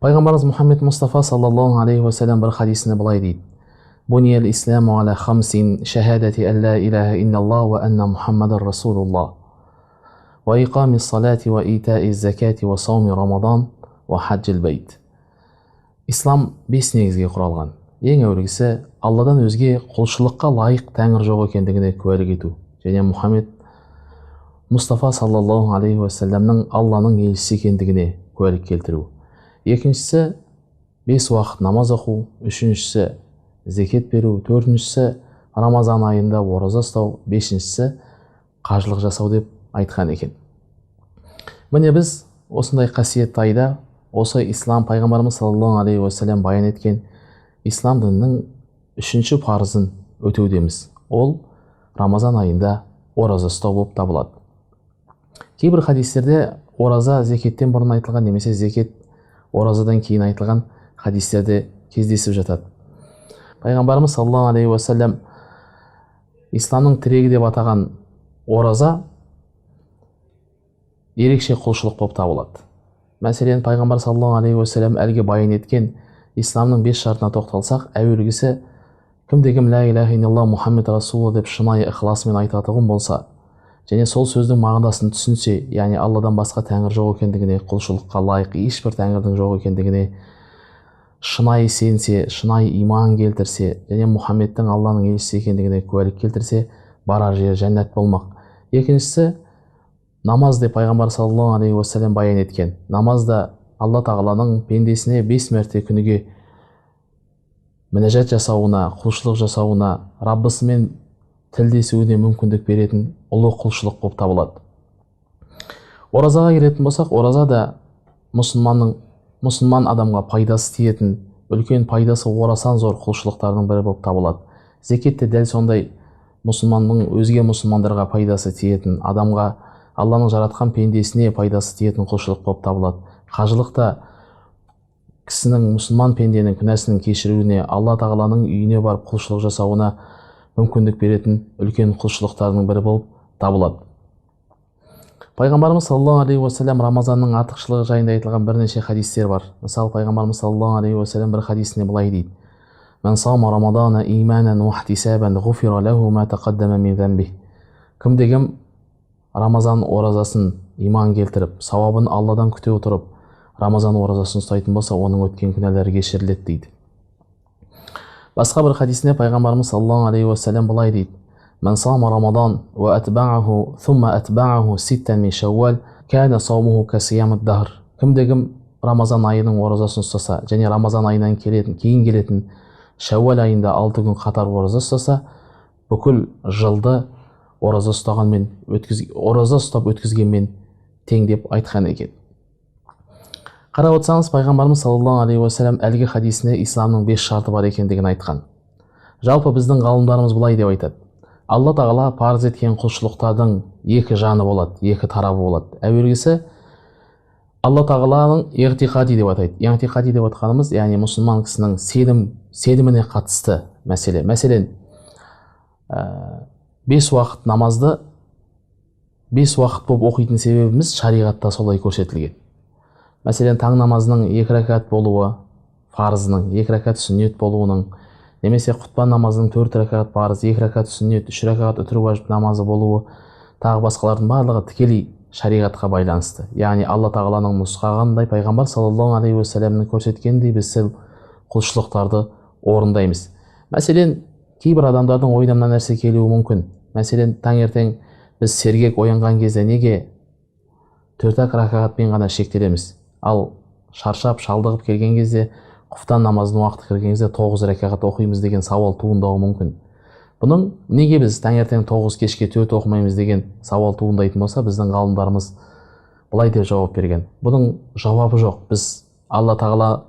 Пайғамбарымыз Мұхаммед Мұстафа саллаллаху алейхи уассалам бір хадисінде былай дейді: Буниял исламу аля хамсин шахадати ан ла илаха иллаллах ва анна Мухаммадар расулуллах ва иқамис салати ва итаиз закати ва сауми рамадан ва хаджил байт. Ислам 5 негізге құралған. Ең әуелгісі Алладан өзге құлшылыққа лайық тәңір жоқ екендігіне куәлік ету, және Мұхаммед Мұстафа саллаллаху алейхи уассаламның Алланың елшісі екендігіне куәлік келтіру. Екіншісі 5 уақыт намаз оқу, үшіншісі зекет беру, төртіншісі Рамазан айында ораза ұстау, бесіншісі қажылық жасау деп айтқан екен. Міне біз осындай қасиетті айда осы ислам пайғамбарымыз саллаллаху алейхи уассалам баян еткен ислам дінінің 3-ші парызын өтеудеміз. Ол Рамазан айында ораза ұстау болып табылады. Кейбір хадистерде ораза зекеттен бұрын айтылған, немесе зекет оразадан кейін айтылған хадистерде кездесіп жатады. Пайғамбарымыз саллаллаху алейхи уассалам исламның тірегі деп атаған ораза ерекше құлшылық болып табылады. Мәселен, пайғамбар саллаллаху алейхи уассалам әлгі баян еткен исламның 5 шартына тоқталсақ, әуелгісі кімде-кім ла илаха иллаллах Мұхаммед расулулла деп шынайы ықыласымен айтатұғын болса, және сол сөздің мағынасын түсінсе, яғни Алладан басқа тәңір жоқ екендігіне, құлшылыққа лайық ешбір тәңірдің жоқ екендігіне шынайы сенсе, шынайы иман келтірсе, және Мұхаммедтің Алланың елшісі екендігіне куәлік келтірсе, барар жері жәннат болмақ. Екіншісі, намаз деп пайғамбар саллаллаху алейхи уассалам баян еткен. Намазда Алла тағаланың пендесіне 5 мәрте күніге мінәжат жасауына, құлшылық жасауына, Раббысымен тілдесуіне мүмкіндік беретін ұлы құлшылық болып табылады. Оразаға келетін болсақ, ораза да мұсылман адамға пайдасы тиетін, үлкен пайдасы орасан зор құлшылықтардың бірі болып табылады. Зекет те дәл сондай мұсылманның өзге мұсылмандарға пайдасы тиетін, адамға Алланың жаратқан пендесіне пайдасы тиетін құлшылық болып табылады. Қажылық та кісінің, мұсылман пенденің күнәсінің кешіруіне, Алла тағаланың үйіне барып құлшылық жасауына мүмкіндік беретін үлкен құлшылықтардың бірі болып табылады. Пайғамбарымыз саллаллаху алейхи уассалам Рамазанның артықшылығы жайында айтылған бірнеше хадистер бар. Мысалы, пайғамбарымыз саллаллаху алейхи уассалам бір хадисінде былай дейді: "Ман сама Рамадана иманан ва ихтисабан гуфира лаху ма тақаддама мин занбих." Кім-дегім Рамазан оразасын иман келтіріп, сауабын Алладан күте отырып, Рамазан оразасын ұстайтын болса, оның өткен күнәлері кешіріледі дейді. Басқа бір хадисінде пайғамбарымыз саллаллаху алейхи уассалам былай дейді: "Ман сама Рамадан ва атбааху thumma атбааху ситтан мин шаввал кана саумуху касиямид дахр." Кім-дегім Рамазан айының оразасын ұстаса, және Рамазан айынан кейін келетін Шаввал айында 6 күн қатар ораза ұстаса, бүкіл жылды ораза ұстап өткізгенмен тең деп айтқан екен. Қарап отырсаңыз, пайғамбарымыз саллаллаху алейхи уассалам әлгі хадисінде исламның 5 шарты бар екендігін айтқан. Жалпы біздің ғалымдарымыз былай деп айтады: Алла тағала парыз еткен құлшылықтардың 2 жаны болады, 2 тарабы болады. Әуелгісі Алла тағаланың иғтиқади деп атайды. Иғтиқади деп атқанымыз, яғни мұсылман кісінің сеніміне қатысты мәселе. Мәселен, 5 уақыт намазды 5 уақыт болып оқитын себебіміз шариғатта солай көрсетілген. Мәселен, таң намазының 2 рәкат болуы, парызының 2 рәкат сүннет болуының, немесе құтпан намазының 4 рәкат парыз, 2 рәкат сүннет, 3 рәкат үтір уажib намазы болуы, тағы басқалардың барлығы тікелей шариғатқа байланысты. Яғни Алла тағаланың нұсқағандай, пайғамбар саллаллаху алейхи уассаламның көрсеткендей біз құлшылықтарды орындаймыз. Мәселен, кейбір адамдардың ойына мына нәрсе келуі мүмкін. Мәселен, таңертең біз сергек оянған кезде неге 4 рәкатпен ғана шектелеміз? Ал шаршап, шалдығып келген кезде, құптан намазының уақыты кірген кезде 9 рәкат оқимыз деген сауал туындауы мүмкін. Бұның неге біз таңертең 9, кешке 4 оқымаймыз деген сауал туындайтын болса, біздің ғалымдарымыз былай деп жауап берген: бұның жауабы жоқ. Біз Алла тағала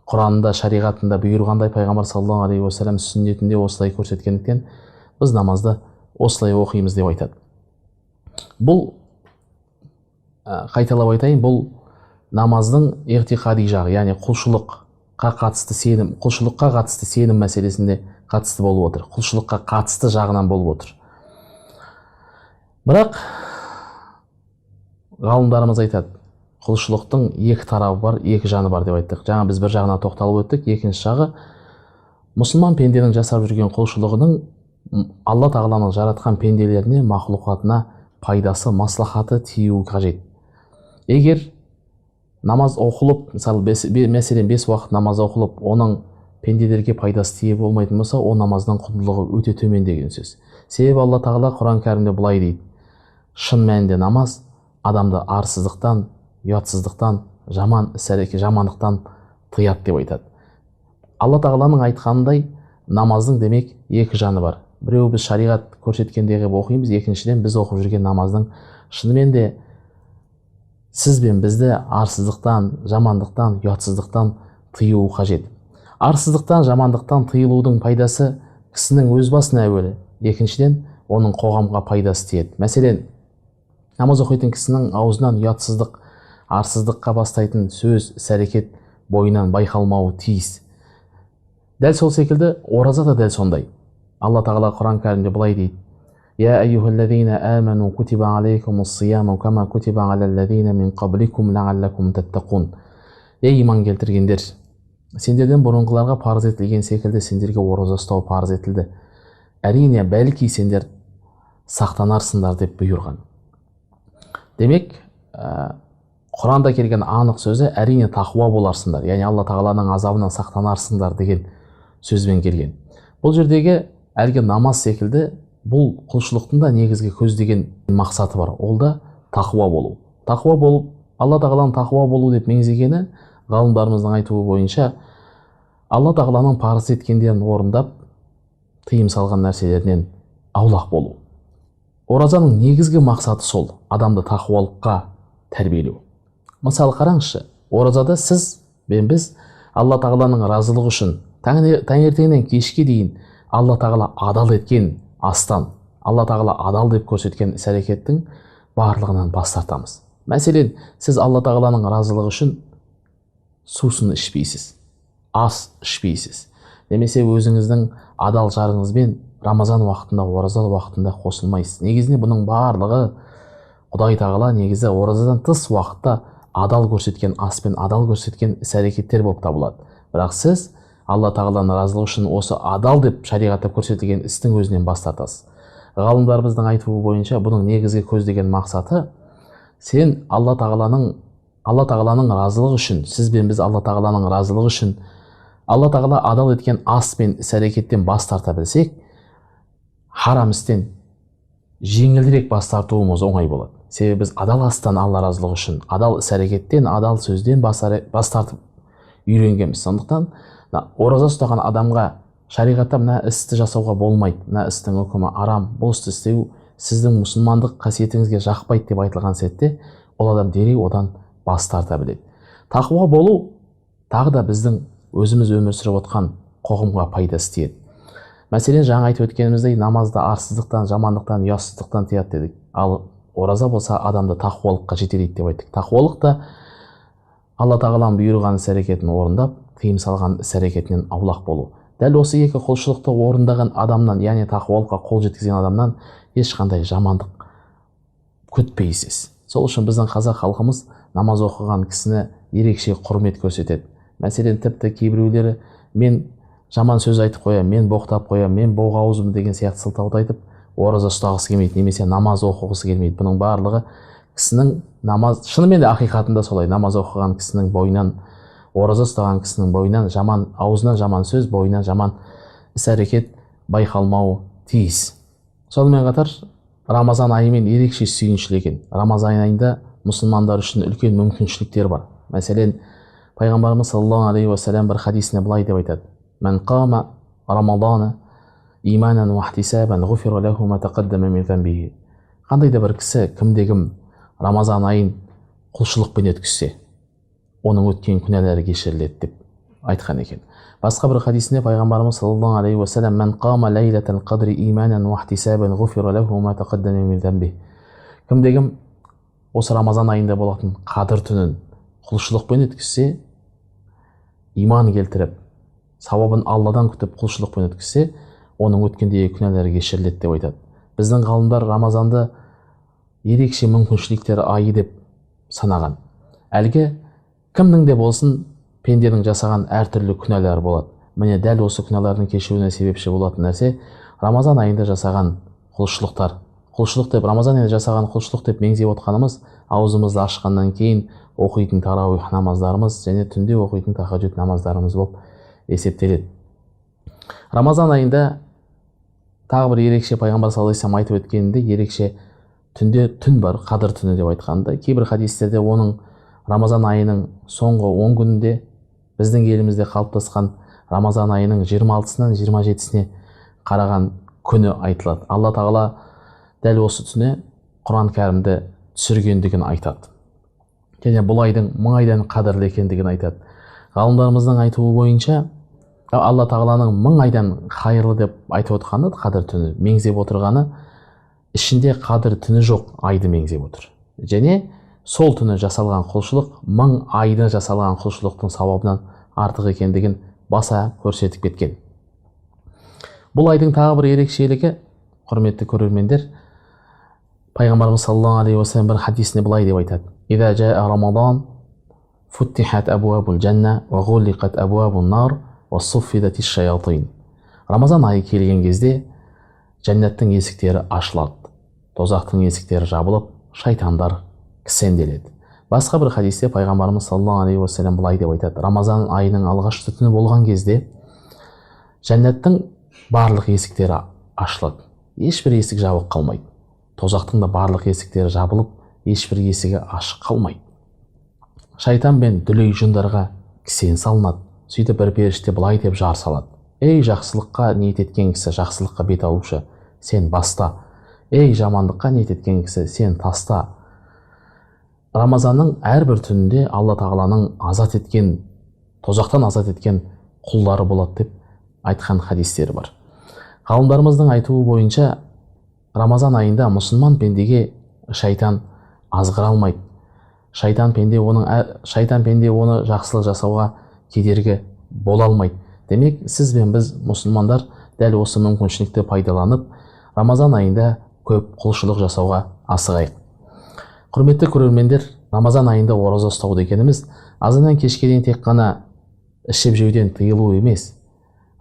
Құранында, шариғатында бұйырғандай, пайғамбар саллаллаху алейхи уассалам сүннетінде осылай көрсеткендіктен біз намазды осылай оқимыз деп айтады. Бұл, қайталап айтайын, бұл намаздың иғтиқади жағы, яғни құлшылыққа қатысты сенім мәселесінде қатысты болып отыр. Құлшылыққа қатысты жағынан болып отыр. Бірақ ғалымдарымыз айтады, құлшылықтың екі тарабы бар, екі жаны бар деп айттық. Жаңа біз бір жағына тоқталып өттік. Екінші жағы мұсылман пенденің жасап жүрген құлшылығының Алла тағаланың жаратқан пенделеріне, мақлұқатына пайдасы, маслахаты тиюі қажет. Егер намаз оқылып, мысалы мәселен 5 уақыт намаз оқылып, оның пенделерге пайдасы тие болмайтын болса, ол намаздың құндылығы өте төмен деген сөз. Себебі Алла тағала Құран кәрімде былай дейді: шын мәнінде намаз адамды арсыздықтан, ұятсыздықтан, жаман іс-әрекет, жамандықтан тыяды деп айтады. Алла тағаланың айтқанындай намаздың демек екі жаны бар. Біреу біз шариғат көрсеткендегі оқимыз, екіншіден біз оқып жүрген намаздың шынымен де сіз бен бізді арсыздықтан, жамандықтан, ұятсыздықтан тыюы қажет. Арсыздықтан, жамандықтан тыйылудың пайдасы кісінің өз басына әуелі, екіншіден оның қоғамға пайдасы тиеді. Мәселен, намаз оқитын кісінің аузынан ұятсыздық, арсыздыққа бастайтын сөз, іс-әрекет бойынан байқалмауы тиіс. Дәл сол секілді ораза да дәл сондай. Алла тағала Құран кәрімде былай дейді: Я айюхаллазина аману кутиба алейкумус сияму кама кутиба алаллазина мин qablikum лааллакум таттақун. Ей иман келтіргендер, сендерден бұрынғыларға парыз етілген секілді сендерге ораза ұстау парыз етілді. Әрине, бәлки сендер сақтанарсыңдар деп бұйырған. Демек, Құранда келген анық сөзі әрине тақуа боларсыңдар, яғни Алла тағаланың азабынан сақтанарсыңдар деген сөзбен келген. Бұл жердегі әлгі намаз секілді бұл құлшылықтың да негізгі көздеген мақсаты бар. Ол да тақуа болу. Тақуа болу, Алла тағаланың тақуа болу деп меңзегені, ғалымдарымыздың айтуы бойынша, Алла тағаланың парыз еткендерін орындап, тыйым салған нәрселерінен аулақ болу. Оразаның негізгі мақсаты сол, адамды тақуалыққа тәрбиелеу. Мысалы қараңызшы, оразада сіз бен біз Алла тағаланың разылығы үшін таңертеңнен кешке дейін Алла тағала адал еткен астан, Алла тағала адал деп көрсеткен іс-әрекеттің барлығынан бас тартамыз. Мәселен, сіз Алла тағаланың разылығы үшін сусын ішпейсіз, ас ішпейсіз, немесе өзіңіздің адал жарыңызбен Рамазан уақытында, ораза уақытында қосылмайсыз. Негізінде бұның барлығы Құдай тағала негізі оразадан тыс уақытта адал көрсеткен ас пен адал көрсеткен іс-әрекеттер болып табылады. Бірақ сіз Алла тағаланың разылығы үшін осы адал деп шариғатта көрсетілген істің өзінен бас тартасыз. Ғалымдарымыздың айтуы бойынша бұның негізгі көздеген мақсаты, сен Алла тағаланың разылығы үшін, сіз бен біз Алла тағаланың разылығы үшін Алла тағала адал еткен ас пен іс-әрекеттен бас тарта білсек, харам істен жеңілдірек бас тартуымыз оңай болады. Себебі біз адал астан Алла разылығы үшін, адал іс-әрекеттен, адал сөзден бас тартып үйренгенбіз. Сондықтан ораза ұстаған адамға шариғатта мына істі жасауға болмайды, мына істің үкімі арам, бұл істі істеу сіздің мұсылмандық қасиетіңізге жақпайды деп айтылған сәтте, ол адам дереу одан бас тарта біледі. Тақуа болу тағы да біздің өзіміз өмір сүріп отқан қоғамға пайдасы тиеді. Мәселен, жаңа айтып өткеніміздей, намазда арсыздықтан, жамандықтан, ұятсыздықтан тыяды дедік. Ал ораза болса адамды тақуалыққа жетелейді деп айттық. Тақуалық та Алла тағаланың бұйырған іс-әрекетін орындап, тыйым салған іс-әрекетінен аулақ болу. Дәл осы екі құлшылықты орындаған адамнан, яғни тақуалыққа қол жеткізген адамнан ешқандай жамандық күтпейсіз. Сол үшін біздің қазақ халқымыз намаз оқыған кісіні ерекше құрмет көрсетеді. Мәселен, тіпті кейбіреулері мен жаман сөз айтып қоямын, мен боқтап қоямын, мен боғауызбын деген сияқты сылтауды айтып, ораза ұстағысы келмейді, немесе намаз оқығысы келмейді. Бұның барлығы кісінің намаз, шынымен де ақиқатында солай, намаз оқыған кісінің бойынан, ораза ұстаған кісінің бойынан жаман, аузынан жаман сөз, бойынан жаман іс-әрекет байқалмауы тиіс. Сонымен қатар Рамазан айымен ерекше сүйіншілі екен. Рамазан айында мұсылмандар үшін үлкен мүмкіншіліктер бар. Мәселен, пайғамбарымыз саллаллаху алейхи уассалам бір хадисінде былай деп айтады: Мән қама Рамадана иманан ва ихтисабан ғуфира лаху ма тақаддама мин занбихи. Қандай да бір кісі, кімде-кім Рамазан айын құлшылықпен өткізсе, оның өткен күнәлары кешіріледі деп айтқан екен. Басқа бір хадисінде пайғамбарымыз саллаллаху алейхи уассалам: Мән қама лайлатал қадри иманан ва ихтисабан ғуфира лаху ма тақаддама мин занбихи. Кімде-кім осы Рамазан айында болатын қадір түнін құлшылықпен өткізсе, иман келтіріп, сауабын Алладан күтіп құлшылықпен өткізсе, оның өткендегі күнәлары кешіріледі деп айтады. Біздің ғалымдар Рамазанды ерекше мүмкіншіліктер айы деп санаған. Әлгі кімнің де болсын пенденің жасаған әртүрлі күнәлар болады. Міне дәл осы күнәлардың кешуіне себепші болатын нәрсе Рамазан айында жасаған құлшылықтар. Құлшылық деп, Рамазан айында жасаған құлшылық деп меңзеп отқанымыз, аузымызды ашқаннан кейін оқитын тарауих намаздарымыз және түнде оқитын тахаджуд намаздарымыз болып есептеледі. Рамазан айында тағы бір ерекше пайғамбар саллаллаху алейхи вассалам айтып өткенінде ерекше түнде түн бар, қадір түні деп айтқанда, кейбір хадистерде оның Рамазан айының соңғы 10 күнінде біздің елімізде қалыптасқан Рамазан айының 26-сынан 27-сіне қараған күні айтылады. Алла тағала дәл осы түні Құран кәрімді түсіргендігін айтады. Және бұл айдың 1000 айдан қадірлі екендігін айтады. Ғалымдарымыздың айтуы бойынша Алла тағаланың 1000 айдан хайырлы деп айтып отқаны қадір түні меңзеп отырғаны, ішінде қадір түні жоқ айды меңзеп отыр. Және сол түні жасалған құлшылық 1000 айда жасалған құлшылықтың сауабынан артық екендігін баса көрсетіп кеткен. Бұл айдың тағы бір ерекшелігі, құрметті көрермендер, пайғамбарымыз саллаллаху алейхи уассалам бір хадисінде былай деп айтады: "Иза жаа Рамадан, футтихат абуабул жанна ва гуллиқат абуабун нар ва суффидатиш шаятин." Рамазан айы келген кезде жәннаттың есіктері ашылады, тозақтың есіктері жабылып, шайтандар кісенделеді. Басқа бір хадисте пайғамбарымыз саллаллаху алейхи уассалам былай деп айтады: Рамазан айының алғашқы түні болған кезде жәннаттың барлық есіктері ашылады, ешбір есік жабық қалмайды. Тозақтың да барлық есіктері жабылып, ешбір есігі ашық қалмайды. Шайтан мен дүлей жындарға кісен салынады. Сөйтіп бір періште былай деп жар салады: "Ей жақсылыққа ниет еткен кісі, жақсылыққа бет алушы, сен баста. Ей жамандыққа ниет еткен кісі, сен таста." Рамазанның әрбір түнінде Алла тағаланың азат еткен, тозақтан азат еткен құлдары болады деп айтқан хадистері бар. Ғалымдарымыздың айтуы бойынша Рамазан айында мұсылман пендеге шайтан азғыра алмайды. Шайтан пенде оны жақсылық жасауға кедергі бола алмайды. Демек, сіз бен біз мұсылмандар дәл осы мүмкіншілікті пайдаланып, Рамазан айында көп құлшылық жасауға асығайық. Құрметті көрермендер, Рамазан айында ораза ұстау дегеніміз азаннан кешке дейін тек қана ішіп жеуден тыйылу емес.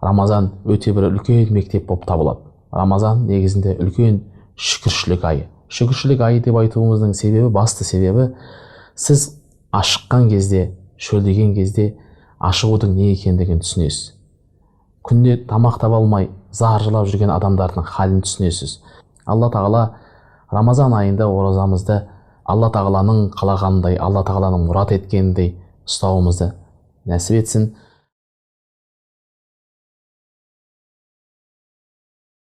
Рамазан өте бір үлкен мектеп болып табылады. Рамазан негізінде үлкен шүкіршілік айы. Шүкіршілік айы деп айтуымыздың себебі, басты себебі, сіз ашыққан кезде, шөлдеген кезде ашығудың не екендігін түсінесіз. Күнде тамақ таба алмай зар жылап жүрген адамдардың халін түсінесіз. Алла тағала Рамазан айында оразамызды Алла тағаланың қалағанындай, Алла тағаланың мұрат еткеніндей ұстауымызды нәсіп етсін.